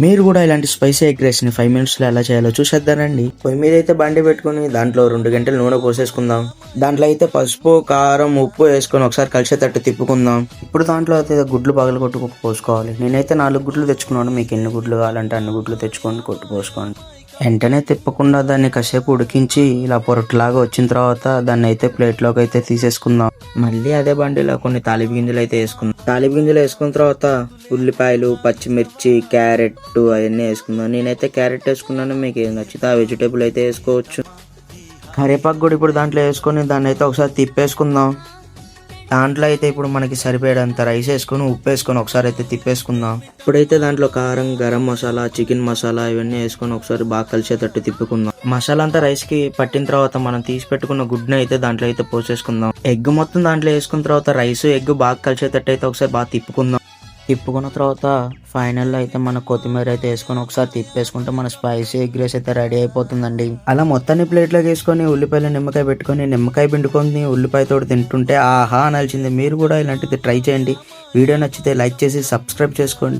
మీరు కూడా ఇలాంటి స్పైసీ ఎగ్ రైస్ని 5 మినిట్స్లో ఎలా చేయాలో చూసేద్దానండి. పొయ్యి మీద అయితే బండి పెట్టుకుని దాంట్లో 2 గంటలు నూనె పోసేసుకుందాం. దాంట్లో అయితే పసుపు, కారం, ఉప్పు వేసుకొని ఒకసారి కలిసేటట్టు తిప్పుకుందాం. ఇప్పుడు దాంట్లో అయితే గుడ్లు పగలగొట్టు పోసుకోవాలి. నేనైతే 4 గుడ్లు తెచ్చుకున్నాను. మీకు ఎన్ని గుడ్లు కావాలంటే అన్ని గుడ్లు తెచ్చుకొని కొట్టు పోసుకోండి. వెంటనే తిప్పకుండా దాన్ని కాసేపు ఉడికించి ఇలా పొరట్లాగా వచ్చిన తర్వాత దాన్ని అయితే ప్లేట్లోకి అయితే తీసేసుకుందాం. మళ్ళీ అదే బండిలో కొన్ని తాలింపు గింజలు అయితే వేసుకుందాం. తాలింపు గింజలు వేసుకున్న తర్వాత ఉల్లిపాయలు, పచ్చిమిర్చి, క్యారెట్ అవన్నీ వేసుకుందాం. నేనైతే క్యారెట్ వేసుకున్నాను. మీకు ఏం నచ్చితే ఆ వెజిటేబుల్ అయితే వేసుకోవచ్చు. కరివేపాకు కూడా ఇప్పుడు దాంట్లో వేసుకొని దాన్ని అయితే ఒకసారి తిప్పేసుకుందాం. దాంట్లో అయితే ఇప్పుడు మనకి సరిపోయేంత రైస్ వేసుకొని ఉప్పు వేసుకొని ఒకసారి అయితే తిప్పేసుకుందాం. ఇప్పుడైతే దాంట్లో కారం, గరం మసాలా, చికెన్ మసాలా ఇవన్నీ వేసుకొని ఒకసారి బాగా కలిసేటట్టు తిప్పుకుందాం. మసాలా అంతా రైస్ కి పట్టిన తర్వాత మనం తీసి పెట్టుకున్న గుడ్ని అయితే దాంట్లో అయితే పోసేసుకుందాం. ఎగ్ మొత్తం దాంట్లో వేసుకున్న తర్వాత రైస్, ఎగ్ బాగా కలిసేటట్టు అయితే ఒకసారి బాగా తిప్పుకుందాం. తిప్పుకున్న తర్వాత ఫైనల్లో అయితే మన కొత్తిమీర అయితే వేసుకొని ఒకసారి తిప్పేసుకుంటే మన స్పైసీ ఎగ్ రైస్ అయితే రెడీ అయిపోతుందండి. అలా మొత్తాన్ని ప్లేట్లోకి వేసుకొని ఉల్లిపాయలు, నిమ్మకాయ పెట్టుకొని నిమ్మకాయ పిండుకొని ఉల్లిపాయతో తింటుంటే ఆహా అనాల్సిందే. మీరు కూడా ఇలాంటిది ట్రై చేయండి. వీడియో నచ్చితే లైక్ చేసి సబ్స్క్రైబ్ చేసుకోండి.